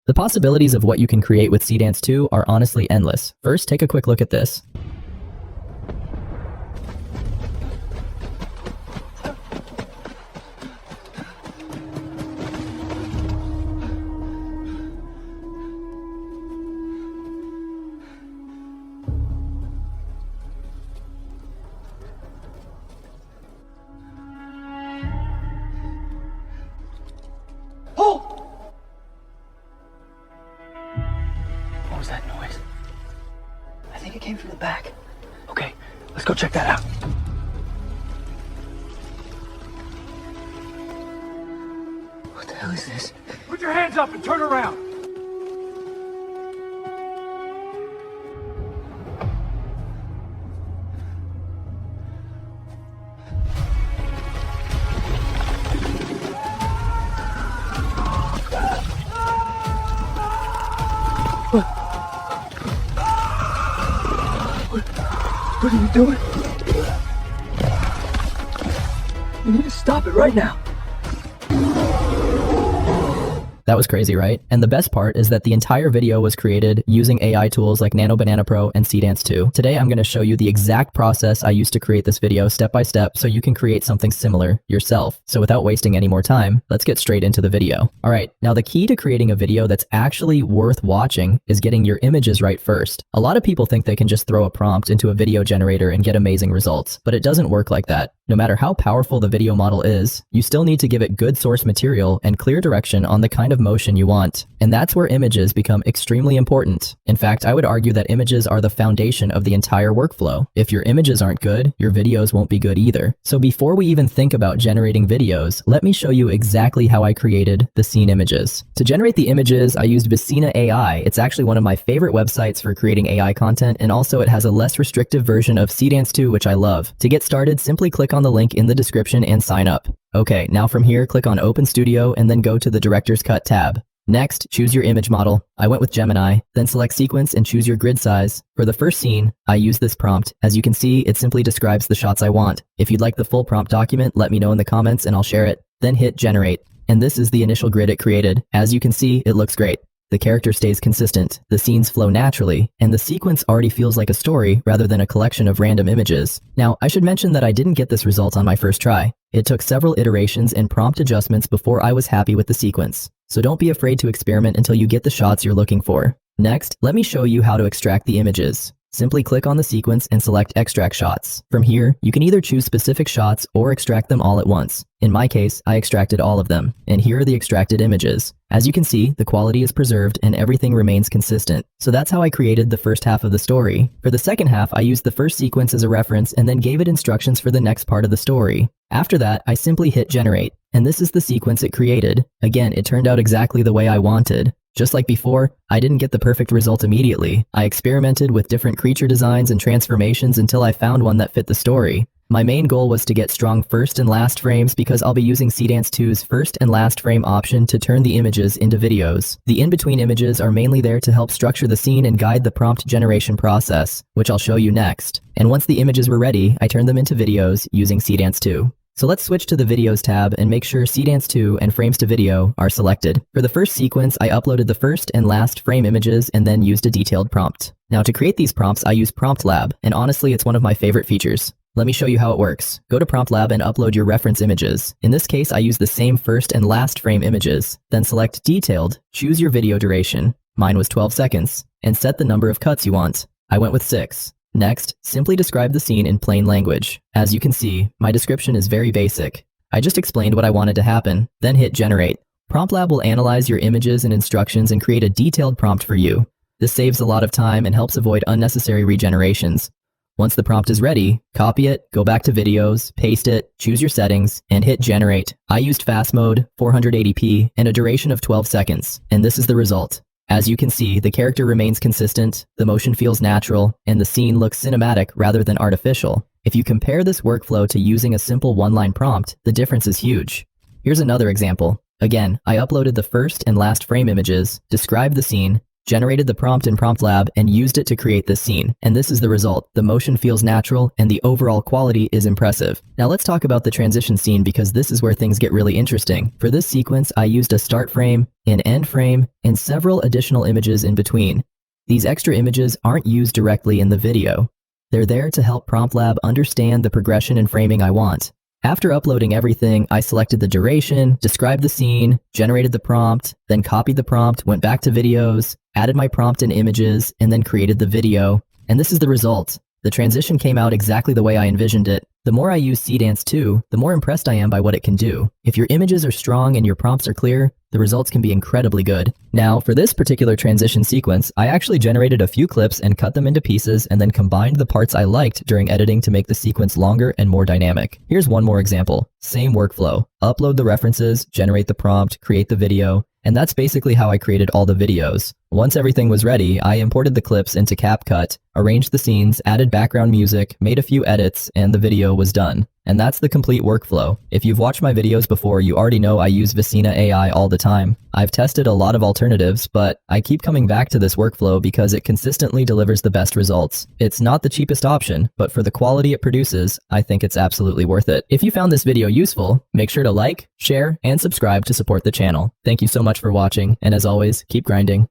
The possibilities of what you can create with Seedance 2 are honestly endless. First, take a quick look at this. What was that noise? I think it came from the back. Okay, let's go check that out. What the hell is this? Put your hands up and turn around. What are you doing? You need to stop it right now. That was crazy, right? And the best part is that the entire video was created using AI tools like Nano Banana Pro and Seedance 2. Today, I'm going to show you the exact process I used to create this video step by step so you can create something similar yourself. So without wasting any more time, let's get straight into the video. All right, now the key to creating a video that's actually worth watching is getting your images right first. A lot of people think they can just throw a prompt into a video generator and get amazing results, but it doesn't work like that. No matter how powerful the video model is, you still need to give it good source material and clear direction on the kind of motion you want. And that's where images become extremely important. In fact, I would argue that images are the foundation of the entire workflow. If your images aren't good, your videos won't be good either. So before we even think about generating videos, let me show you exactly how I created the scene images. To generate the images, I used Visina AI. It's actually one of my favorite websites for creating AI content, and also it has a less restrictive version of Seedance 2, which I love. To get started, simply click on the link in the description and sign up. Okay, now from here, click on Open Studio and then go to the Director's Cut tab. Next, choose your image model. I went with Gemini, then select Sequence and choose your grid size. For the first scene, I use this prompt. As you can see, it simply describes the shots I want. If you'd like the full prompt document, let me know in the comments and I'll share it. Then hit Generate. And this is the initial grid it created. As you can see, it looks great. The character stays consistent, the scenes flow naturally, and the sequence already feels like a story rather than a collection of random images. Now, I should mention that I didn't get this result on my first try. It took several iterations and prompt adjustments before I was happy with the sequence. So don't be afraid to experiment until you get the shots you're looking for. Next, let me show you how to extract the images. Simply click on the sequence and select Extract Shots. From here, you can either choose specific shots or extract them all at once. In my case, I extracted all of them, and here are the extracted images. As you can see, the quality is preserved and everything remains consistent. So that's how I created the first half of the story. For the second half, I used the first sequence as a reference and then gave it instructions for the next part of the story. After that, I simply hit Generate, and this is the sequence it created. Again, it turned out exactly the way I wanted. Just like before, I didn't get the perfect result immediately. I experimented with different creature designs and transformations until I found one that fit the story. My main goal was to get strong first and last frames because I'll be using Seedance 2's first and last frame option to turn the images into videos. The in-between images are mainly there to help structure the scene and guide the prompt generation process, which I'll show you next. And once the images were ready, I turned them into videos using Seedance 2. So let's switch to the Videos tab and make sure Seedance 2 and Frames to Video are selected. For the first sequence, I uploaded the first and last frame images and then used a detailed prompt. Now to create these prompts, I use Prompt Lab, and honestly, it's one of my favorite features. Let me show you how it works. Go to Prompt Lab and upload your reference images. In this case, I use the same first and last frame images. Then select Detailed, choose your video duration. Mine was 12 seconds, and set the number of cuts you want. I went with 6. Next, simply describe the scene in plain language. As you can see, my description is very basic. I just explained what I wanted to happen, then hit Generate. Prompt Lab will analyze your images and instructions and create a detailed prompt for you. This saves a lot of time and helps avoid unnecessary regenerations. Once the prompt is ready, copy it, go back to Videos, paste it, choose your settings, and hit Generate. I used Fast Mode, 480p, and a duration of 12 seconds, and this is the result. As you can see, the character remains consistent, the motion feels natural, and the scene looks cinematic rather than artificial. If you compare this workflow to using a simple one-line prompt, the difference is huge. Here's another example. Again, I uploaded the first and last frame images, described the scene, generated the prompt in Prompt Lab, and used it to create this scene. And this is the result. The motion feels natural, and the overall quality is impressive. Now let's talk about the transition scene because this is where things get really interesting. For this sequence, I used a start frame, an end frame, and several additional images in between. These extra images aren't used directly in the video. They're there to help Prompt Lab understand the progression and framing I want. After uploading everything, I selected the duration, described the scene, generated the prompt, then copied the prompt, went back to videos, added my prompt and images, and then created the video. And this is the result. The transition came out exactly the way I envisioned it. The more I use Seedance too, the more impressed I am by what it can do. If your images are strong and your prompts are clear, the results can be incredibly good. Now, for this particular transition sequence, I actually generated a few clips and cut them into pieces and then combined the parts I liked during editing to make the sequence longer and more dynamic. Here's one more example. Same workflow. Upload the references, generate the prompt, create the video, and that's basically how I created all the videos. Once everything was ready, I imported the clips into CapCut, arranged the scenes, added background music, made a few edits, and the video was done. And that's the complete workflow. If you've watched my videos before, you already know I use Visina AI all the time. I've tested a lot of alternatives, but I keep coming back to this workflow because it consistently delivers the best results. It's not the cheapest option, but for the quality it produces, I think it's absolutely worth it. If you found this video useful, make sure to like, share, and subscribe to support the channel. Thank you so much for watching, and as always, keep grinding.